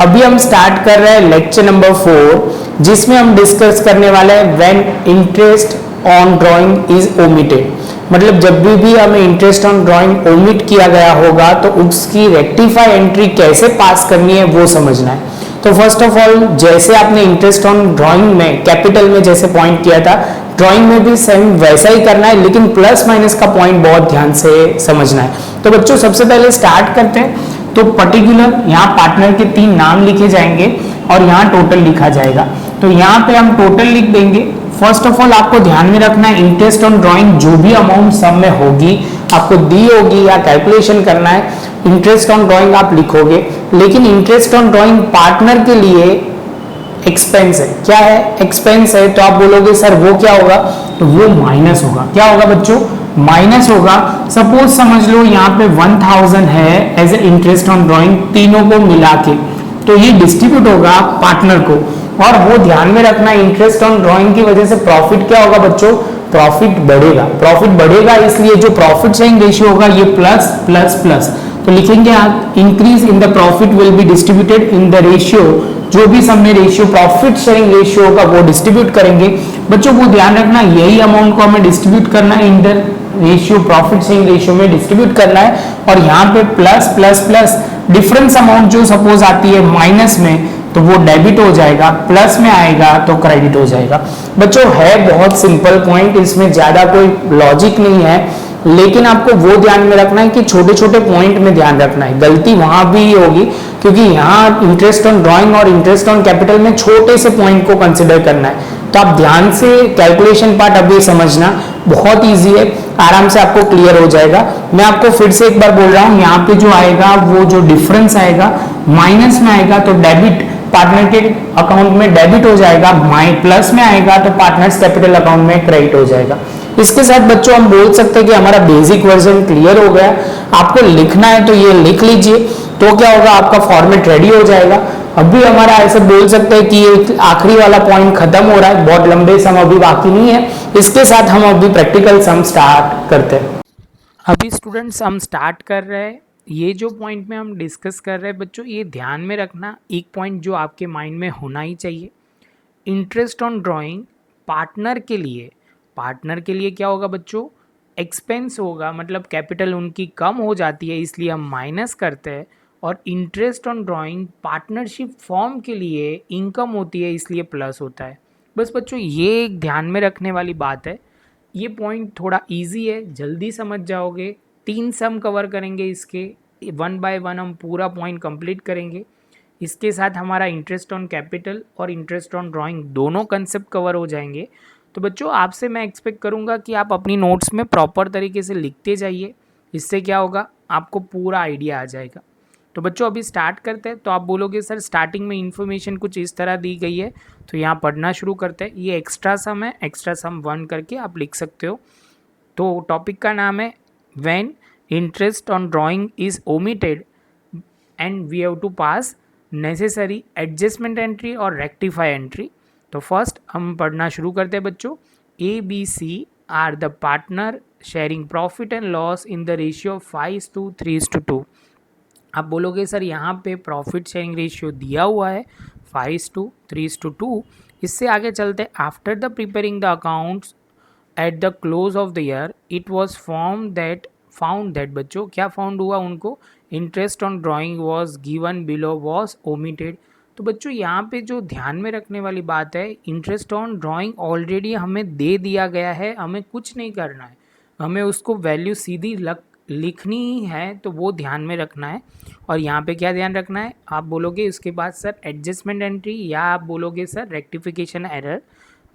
अभी हम स्टार्ट कर रहे हैं लेक्चर नंबर 4, जिसमें हम डिस्कस करने वाले हैं when interest on drawing is omitted. मतलब जब भी हमें इंटरेस्ट ऑन ड्राइंग ओमिट किया गया होगा तो उसकी रेक्टिफाई एंट्री कैसे पास करनी है वो समझना है। तो फर्स्ट ऑफ ऑल, जैसे आपने इंटरेस्ट ऑन ड्राइंग में कैपिटल में जैसे पॉइंट किया था, ड्राइंग में भी सेम वैसा ही करना है, लेकिन प्लस माइनस का पॉइंट बहुत ध्यान से समझना है। तो बच्चों सबसे पहले स्टार्ट करते हैं। तो पर्टिकुलर यहाँ पार्टनर के 3 नाम लिखे जाएंगे और यहाँ टोटल लिखा जाएगा। तो यहाँ पे हम टोटल लिख देंगे। फर्स्ट ऑफ ऑल आपको ध्यान में रखना है, इंटरेस्ट ऑन ड्राइंग जो भी अमाउंट सम में होगी आपको दी होगी या कैलकुलेशन करना है, इंटरेस्ट ऑन ड्राइंग आप लिखोगे। लेकिन इंटरेस्ट ऑन ड्राइंग पार्टनर के लिए एक्सपेंस है। क्या है? एक्सपेंस है। तो आप बोलोगे सर वो क्या होगा? तो वो माइनस होगा। क्या होगा बच्चों? माइनस होगा। सपोज समझ लो यहाँ पे 1000 है as a interest on drawing, तीनों को मिला के, तो ये डिस्ट्रीब्यूट होगा पार्टनर को। और वो ध्यान में रखना, इंटरेस्ट ऑन ड्राइंग की वजह से प्रॉफिट क्या होगा बच्चों? प्रॉफिट बढ़ेगा। प्रॉफिट बढ़ेगा, इसलिए जो प्रॉफिट शेयरिंग रेशियो होगा ये प्लस प्लस प्लस। तो लिखेंगे आप, increase in the profit will be distributed in the ratio, जो भी सब में रेशियो प्रॉफिट शेयरिंग रेशियो होगा वो डिस्ट्रीब्यूट करेंगे। बच्चों वो ध्यान रखना, यही अमाउंट को हमें डिस्ट्रीब्यूट करना है, इन the ratio profit sharing ratio में डिस्ट्रीब्यूट करना है। और यहाँ पे plus plus plus, difference amount जो सपोज आती है माइनस में तो वो डेबिट हो जाएगा, प्लस में आएगा तो क्रेडिट हो जाएगा। बच्चों है बहुत सिंपल पॉइंट, इसमें ज्यादा कोई लॉजिक नहीं है, लेकिन आपको वो ध्यान में रखना है कि छोटे छोटे पॉइंट में ध्यान रखना है। गलती वहां भी होगी क्योंकि यहाँ इंटरेस्ट ऑन ड्राइंग और इंटरेस्ट ऑन कैपिटल में छोटे से पॉइंट को कंसिडर करना है। तो आप ध्यान से कैलकुलेशन पार्ट अभी समझना, बहुत इजी है, आराम से आपको क्लियर हो जाएगा। मैं आपको फिर से एक बार बोल रहा हूँ, यहाँ पे जो आएगा वो जो डिफरेंस आएगा माइनस में आएगा तो डेबिट पार्टनर के अकाउंट में डेबिट हो जाएगा, प्लस में आएगा तो पार्टनर्स कैपिटल अकाउंट में क्रेडिट हो जाएगा। इसके साथ बच्चों हम बोल सकते हैं कि हमारा बेसिक वर्जन क्लियर हो गया। आपको लिखना है तो ये लिख लीजिए, तो क्या होगा, आपका फॉर्मेट रेडी हो जाएगा। अभी हमारा ऐसे बोल सकते हैं कि ये आखिरी वाला पॉइंट खत्म हो रहा है, बहुत लंबे सम अभी बाकी नहीं है। इसके साथ हम अभी प्रैक्टिकल सम स्टार्ट करते हैं। अभी स्टूडेंट्स हम स्टार्ट कर रहे हैं। ये जो पॉइंट में हम डिस्कस कर रहे हैं बच्चों, ये ध्यान में रखना, एक पॉइंट जो आपके माइंड में होना ही चाहिए। इंटरेस्ट ऑन ड्राइंग पार्टनर के लिए क्या होगा बच्चों? एक्सपेंस होगा, मतलब कैपिटल उनकी कम हो जाती है इसलिए हम माइनस करते हैं। और interest on drawing partnership form के लिए इनकम होती है इसलिए प्लस होता है। बस बच्चों ये एक ध्यान में रखने वाली बात है। ये पॉइंट थोड़ा इजी है, जल्दी समझ जाओगे। 3 सम कवर करेंगे इसके, 1 बाय 1 हम पूरा पॉइंट कंप्लीट करेंगे। इसके साथ हमारा इंटरेस्ट ऑन कैपिटल और इंटरेस्ट ऑन ड्राइंग दोनों कंसेप्ट कवर हो जाएंगे। तो बच्चों आपसे मैं एक्सपेक्ट करूँगा कि आप अपनी नोट्स में प्रॉपर तरीके से लिखते जाइए। इससे क्या होगा, आपको पूरा आइडिया आ जाएगा। तो बच्चों अभी स्टार्ट करते हैं। तो आप बोलोगे सर स्टार्टिंग में इन्फॉर्मेशन कुछ इस तरह दी गई है, तो यहाँ पढ़ना शुरू करते हैं। ये एक्स्ट्रा सम है, एक्स्ट्रा सम 1 करके आप लिख सकते हो। तो टॉपिक का नाम है when interest on drawing is omitted and we have to pass necessary adjustment entry और रेक्टिफाई एंट्री। तो फर्स्ट हम पढ़ना शुरू करते हैं बच्चों। ABC are the partner sharing profit and loss in the ratio 5:3:2। आप बोलोगे सर यहाँ पे प्रॉफिट शेयरिंग रेशियो दिया हुआ है 5:3:2। इससे आगे चलते, after the preparing the accounts at the close of the year it was found that बच्चों क्या फाउंड हुआ उनको? Interest on drawing was given below was omitted. तो बच्चों यहाँ पे जो ध्यान में रखने वाली बात है, इंटरेस्ट ऑन ड्राइंग ऑलरेडी हमें दे दिया गया है, हमें कुछ नहीं करना है, हमें उसको वैल्यू सीधी लिखनी ही है, तो वो ध्यान में रखना है। और यहाँ पे क्या ध्यान रखना है, आप बोलोगे उसके बाद सर एडजस्टमेंट एंट्री, या आप बोलोगे सर रेक्टिफिकेशन एरर,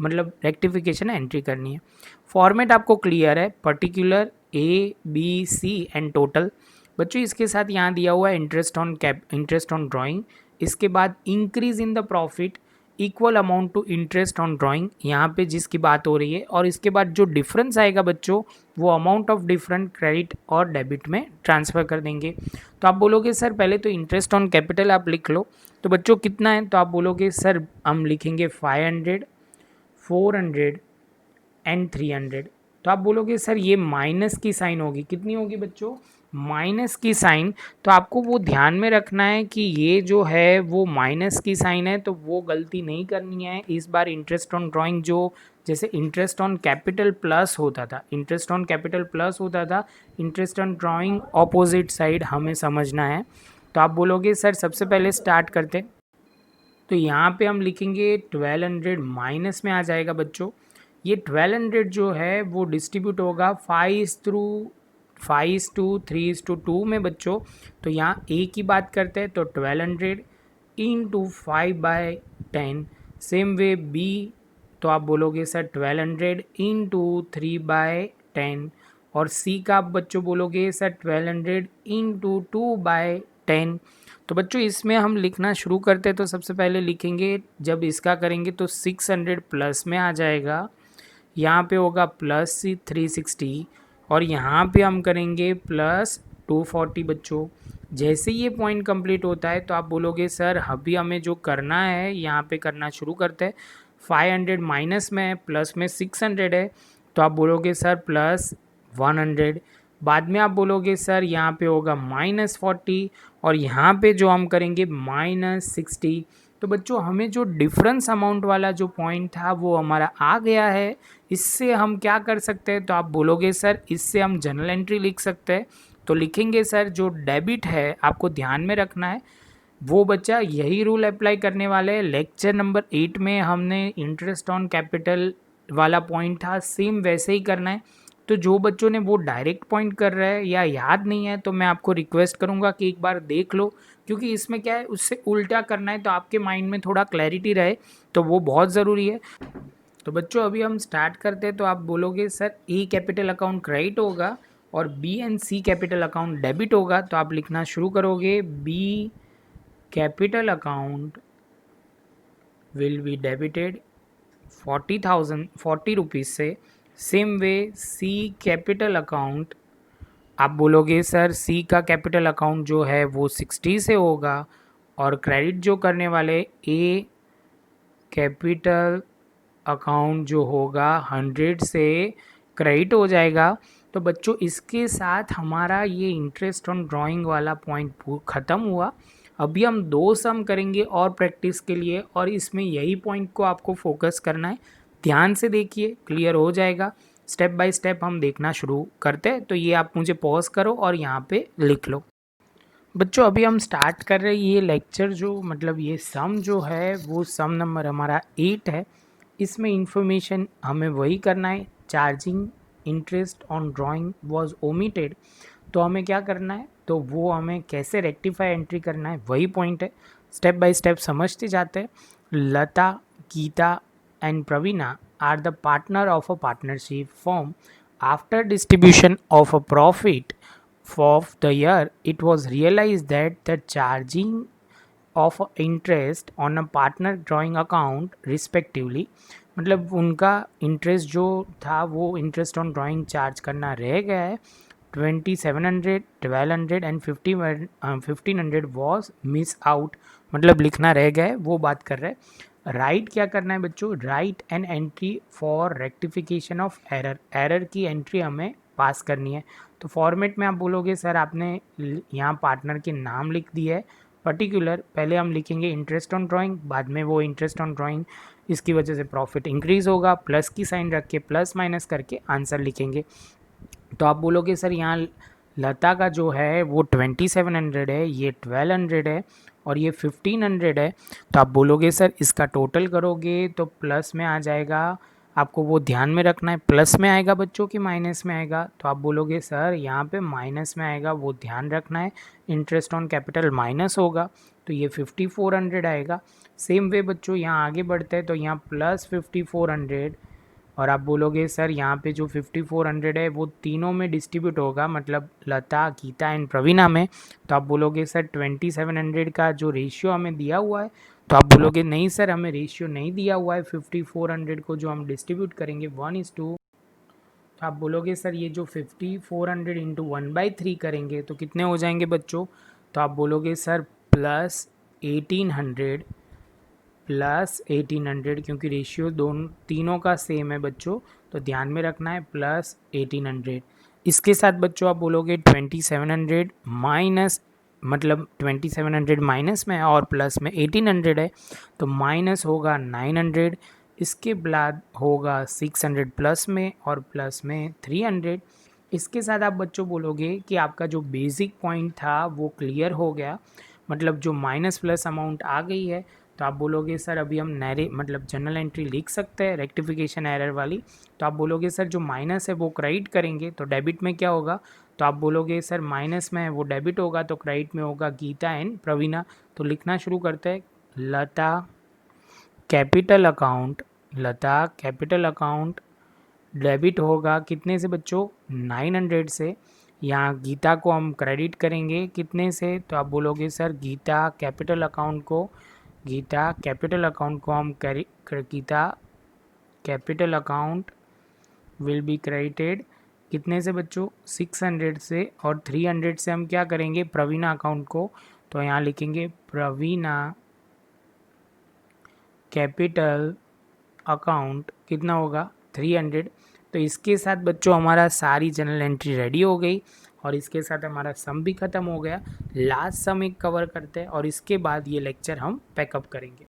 मतलब रेक्टिफिकेशन एंट्री करनी है। फॉर्मेट आपको क्लियर है, पर्टिकुलर ABC एंड टोटल। बच्चों इसके साथ यहाँ दिया हुआ है इंटरेस्ट ऑन ड्राइंग, इसके बाद increase in the profit equal amount to interest on drawing, यहाँ पे जिसकी बात हो रही है। और इसके बाद जो डिफरेंस आएगा बच्चों, वो अमाउंट ऑफ डिफरेंट क्रेडिट और डेबिट में ट्रांसफ़र कर देंगे। तो आप बोलोगे सर पहले तो इंटरेस्ट ऑन कैपिटल आप लिख लो। तो बच्चों कितना है, तो आप बोलोगे सर हम लिखेंगे 500, 400 एंड 300। तो आप बोलोगे सर ये माइनस की साइन होगी, कितनी होगी बच्चों? माइनस की साइन, तो आपको वो ध्यान में रखना है कि ये जो है वो माइनस की साइन है, तो वो गलती नहीं करनी है इस बार। इंटरेस्ट ऑन ड्राइंग जो जैसे इंटरेस्ट ऑन कैपिटल प्लस होता था, इंटरेस्ट ऑन कैपिटल प्लस होता था, interest on drawing opposite side हमें समझना है। तो आप बोलोगे सर सबसे पहले स्टार्ट करते, तो यहाँ पे हम लिखेंगे 1200 माइनस में आ जाएगा बच्चों। ये 1200 जो है वो डिस्ट्रीब्यूट होगा 5:3:2 में बच्चों। तो यहाँ ए की बात करते हैं तो 1200 इंटू 5/10। सेम वे बी, तो आप बोलोगे सर 1200 इंटू 3/10। और सी का आप बच्चों बोलोगे सर 1200 इंटू 2/10। तो बच्चों इसमें हम लिखना शुरू करते हैं, तो सबसे पहले लिखेंगे, जब इसका करेंगे तो 600 प्लस में आ जाएगा, यहाँ पे होगा प्लस 360, और यहाँ पे हम करेंगे प्लस 240 बच्चों। जैसे ये पॉइंट कंप्लीट होता है तो आप बोलोगे सर अभी हमें जो करना है यहाँ पे करना शुरू करते हैं। 500 माइनस में है, प्लस में 600 है, तो आप बोलोगे सर प्लस 100। बाद में आप बोलोगे सर यहाँ पे होगा -40, और यहाँ पे जो हम करेंगे -60। तो बच्चों हमें जो डिफरेंस अमाउंट वाला जो पॉइंट था वो हमारा आ गया है। इससे हम क्या कर सकते हैं, तो आप बोलोगे सर इससे हम जनरल एंट्री लिख सकते हैं। तो लिखेंगे सर जो डेबिट है आपको ध्यान में रखना है, वो बच्चा यही रूल अप्लाई करने वाले हैं। लेक्चर नंबर 8 में हमने इंटरेस्ट ऑन कैपिटल वाला पॉइंट था, सेम वैसे ही करना है। तो जो बच्चों ने वो डायरेक्ट पॉइंट कर रहे हैं या याद नहीं है, तो मैं आपको रिक्वेस्ट करूंगा कि एक बार देख लो, क्योंकि इसमें क्या है उससे उल्टा करना है, तो आपके माइंड में थोड़ा क्लैरिटी रहे, तो वो बहुत ज़रूरी है। तो बच्चों अभी हम स्टार्ट करते हैं, तो आप बोलोगे sir A capital account credit होगा और B and C capital account debit होगा। तो आप लिखना शुरू करोगे, B capital account will be debited 40 rupees से। Same way C capital account, आप बोलोगे सर सी का कैपिटल अकाउंट जो है वो 60 से होगा, और क्रेडिट जो करने वाले ए कैपिटल अकाउंट जो होगा 100 से क्रेडिट हो जाएगा। तो बच्चों इसके साथ हमारा ये इंटरेस्ट ऑन ड्राइंग वाला पॉइंट ख़त्म हुआ। अभी हम 2 सम करेंगे और प्रैक्टिस के लिए, और इसमें यही पॉइंट को आपको फोकस करना है। ध्यान से देखिए, क्लियर हो जाएगा। स्टेप बाय स्टेप हम देखना शुरू करते हैं। तो ये आप मुझे पॉज करो और यहाँ पे लिख लो। बच्चों अभी हम स्टार्ट कर रहे हैं ये लेक्चर, जो मतलब ये सम जो है वो सम नंबर हमारा 8 है। इसमें इंफॉर्मेशन हमें वही करना है, charging interest on drawing was omitted. तो हमें क्या करना है, तो वो हमें कैसे रेक्टिफाई एंट्री करना है वही पॉइंट है। स्टेप बाय स्टेप समझते जाते हैं। Lata, Geeta and Praveena are the partner of a partnership firm. After distribution of a profit of the year, it was realized that the charging of interest on a partner drawing account respectively, मतलब उनका interest जो था वो interest on drawing charge करना रह गया है। 2700, 1200 and 1500 was miss out, मतलब लिखना रह गया है, वो बात कर रहे हैं। राइट क्या करना है बच्चों, right an entry for rectification of error. Error की एंट्री हमें पास करनी है। तो फॉर्मेट में आप बोलोगे सर आपने यहाँ पार्टनर के नाम लिख दिया है पर्टिकुलर, पहले हम लिखेंगे इंटरेस्ट ऑन ड्राइंग, बाद में वो इंटरेस्ट ऑन ड्राइंग इसकी वजह से प्रॉफिट इंक्रीज़ होगा, प्लस की साइन रख के प्लस माइनस करके आंसर लिखेंगे। तो आप बोलोगे सर यहाँ लता का जो है वो 2700 है, ये 1200 है और ये 1500 है। तो आप बोलोगे सर इसका टोटल करोगे तो प्लस में आ जाएगा। आपको वो ध्यान में रखना है, प्लस में आएगा बच्चों कि माइनस में आएगा। तो आप बोलोगे सर यहाँ पे माइनस में आएगा, वो ध्यान रखना है। इंटरेस्ट ऑन कैपिटल माइनस होगा तो ये 5400 आएगा। सेम वे बच्चों यहाँ आगे बढ़ते हैं, तो यहाँ प्लस 5400, और आप बोलोगे सर यहाँ पे जो 5400 है वो तीनों में डिस्ट्रीब्यूट होगा, मतलब लता, गीता एंड प्रवीणा में। तो आप बोलोगे सर 2700 का जो रेशियो हमें दिया हुआ है, तो आप बोलोगे नहीं सर हमें रेशियो नहीं दिया हुआ है, 5400 को जो हम डिस्ट्रीब्यूट करेंगे 1:2। तो आप बोलोगे सर ये जो 5400 इंटू 1/3 करेंगे तो कितने हो जाएंगे बच्चों, तो आप बोलोगे सर +1800, क्योंकि रेशियो दोनों तीनों का सेम है बच्चों, तो ध्यान में रखना है +1800। इसके साथ बच्चों आप बोलोगे 2700 माइनस, मतलब 2700 माइनस में और प्लस में 1800 है, तो माइनस होगा 900, इसके बाद होगा 600 प्लस में और प्लस में 300। इसके साथ आप बच्चों बोलोगे कि आपका जो बेसिक पॉइंट था वो क्लियर हो गया, मतलब जो माइनस प्लस अमाउंट आ गई है। तो आप बोलोगे सर अभी हम नैरे मतलब जनरल एंट्री लिख सकते हैं रेक्टिफिकेशन एरर वाली। तो आप बोलोगे सर जो माइनस है वो क्रेडिट करेंगे, तो डेबिट में क्या होगा, तो आप बोलोगे सर माइनस में है वो डेबिट होगा, तो क्रेडिट में होगा गीता एंड प्रवीणा। तो लिखना शुरू करते हैं, लता कैपिटल अकाउंट, लता कैपिटल अकाउंट डेबिट होगा कितने से बच्चों, 900 से। यहाँ गीता को हम क्रेडिट करेंगे कितने से, तो आप बोलोगे सर गीता कैपिटल अकाउंट को, गीता कैपिटल अकाउंट को हम Geeta capital account will be credited कितने से बच्चों, 600 से। और 300 से हम क्या करेंगे, प्रवीणा अकाउंट को, तो यहाँ लिखेंगे प्रवीणा कैपिटल अकाउंट कितना होगा, 300। तो इसके साथ बच्चों हमारा सारी जनरल एंट्री रेडी हो गई और इसके साथ हमारा सम भी ख़त्म हो गया। लास्ट सम एक कवर करते हैं और इसके बाद ये लेक्चर हम पैकअप करेंगे।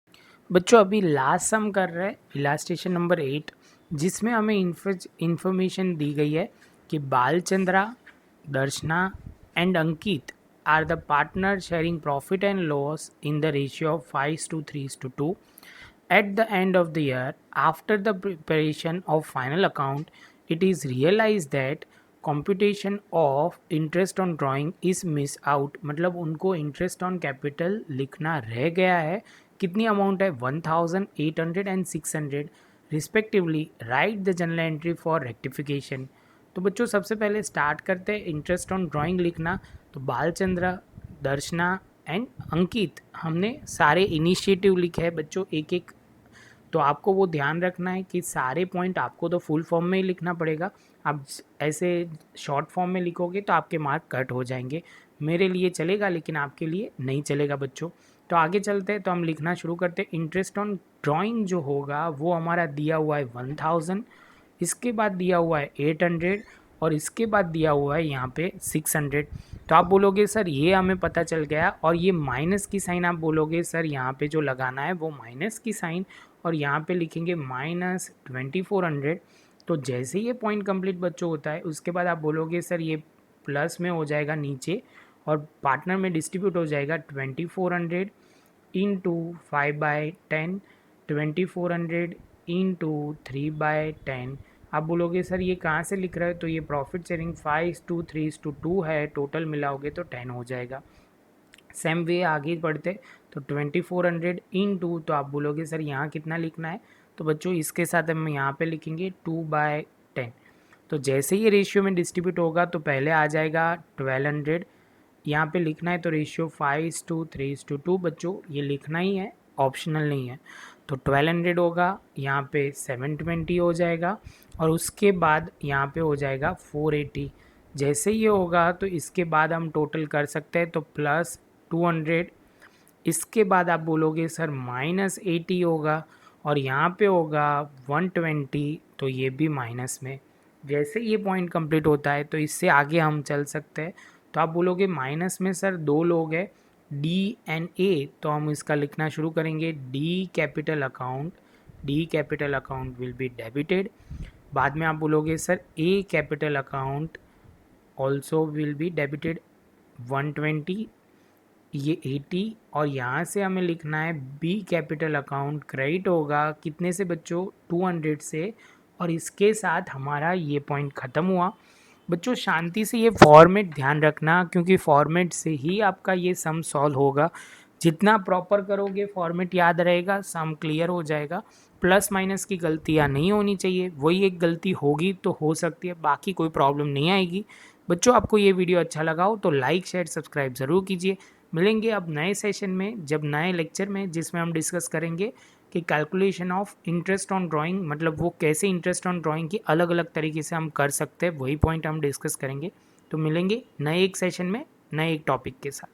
बच्चों अभी लास्ट सम कर रहे हैं इलास्ट्रेशन नंबर 8, जिसमें हमें इंफॉर्मेशन दी गई है कि Balachandra, Darshana and Ankit are the partner sharing profit and loss in the ratio of 5:3:2. At the end of the year, after the preparation of final account, it is realized that computation of interest on drawing is missed out। मतलब उनको interest on capital लिखना रह गया है। कितनी amount है, 1800 and 600 respectively। Write the journal entry for rectification। तो बच्चों सबसे पहले स्टार्ट करते हैं इंटरेस्ट ऑन ड्राइंग लिखना। तो बालचंद्र, दर्शना एंड अंकित हमने सारे इनिशिएटिव लिखे हैं बच्चों एक एक। तो आपको वो ध्यान रखना है कि सारे पॉइंट आपको तो फुल फॉर्म में ही लिखना पड़ेगा। आप ऐसे शॉर्ट फॉर्म में लिखोगे तो आपके मार्क कट हो जाएंगे। मेरे लिए चलेगा लेकिन आपके लिए नहीं चलेगा बच्चों। तो आगे चलते हैं, तो हम लिखना शुरू करते हैं। इंटरेस्ट ऑन ड्राइंग जो होगा वो हमारा दिया हुआ है 1000, इसके बाद दिया हुआ है 800 और इसके बाद दिया हुआ है यहाँ पे 600। तो आप बोलोगे सर ये हमें पता चल गया, और ये माइनस की साइन आप बोलोगे सर यहाँ पे जो लगाना है वो माइनस की साइन, और यहाँ पे लिखेंगे -2400। तो जैसे ये पॉइंट कंप्लीट बच्चों होता है उसके बाद आप बोलोगे सर ये प्लस में हो जाएगा नीचे और पार्टनर में डिस्ट्रीब्यूट हो जाएगा 2400 इंटू 5/10, 2400 इंटू 3/10। आप बोलोगे सर ये कहाँ से लिख रहा है, तो ये प्रॉफिट शेयरिंग 5:3:2 है, टोटल मिलाओगे तो 10 हो जाएगा। सेम वे आगे बढ़ते, तो 2400 इंटू, तो आप बोलोगे सर यहाँ कितना लिखना है, तो बच्चों इसके साथ हम यहाँ पे लिखेंगे 2/10। तो जैसे ये रेशियो में डिस्ट्रीब्यूट होगा तो पहले आ जाएगा 1200, यहाँ पे लिखना है तो रेशियो 5:3:2 बच्चों ये लिखना ही है, ऑप्शनल नहीं है। तो 1200 होगा, यहाँ पे 720 हो जाएगा और उसके बाद यहाँ पे हो जाएगा 480। जैसे ये होगा तो इसके बाद हम टोटल कर सकते हैं, तो +200, इसके बाद आप बोलोगे सर -80 होगा और यहाँ पे होगा 120, तो ये भी माइनस में। जैसे ये पॉइंट कंप्लीट होता है तो इससे आगे हम चल सकते हैं। तो आप बोलोगे माइनस में सर दो लोग हैं डी एंड ए, तो हम इसका लिखना शुरू करेंगे D capital account, D capital account will be debited. बाद में आप बोलोगे sir A capital account also will be debited 120, ये 80, और यहाँ से हमें लिखना है बी कैपिटल अकाउंट क्रेडिट होगा कितने से बच्चों, 200 से। और इसके साथ हमारा ये पॉइंट ख़त्म हुआ। बच्चों शांति से ये फॉर्मेट ध्यान रखना, क्योंकि फॉर्मेट से ही आपका ये सम सॉल्व होगा। जितना प्रॉपर करोगे फॉर्मेट याद रहेगा, सम क्लियर हो जाएगा। प्लस माइनस की गलतियाँ नहीं होनी चाहिए, वही एक गलती होगी तो हो सकती है, बाकी कोई प्रॉब्लम नहीं आएगी। बच्चों आपको ये वीडियो अच्छा लगा हो तो लाइक शेयर सब्सक्राइब ज़रूर कीजिए। मिलेंगे अब नए सेशन में, जब नए लेक्चर में, जिसमें हम डिस्कस करेंगे कि calculation of interest on drawing, मतलब वो कैसे इंटरेस्ट ऑन ड्राइंग की अलग अलग तरीके से हम कर सकते हैं, वही पॉइंट हम डिस्कस करेंगे। तो मिलेंगे नए एक सेशन में नए एक टॉपिक के साथ।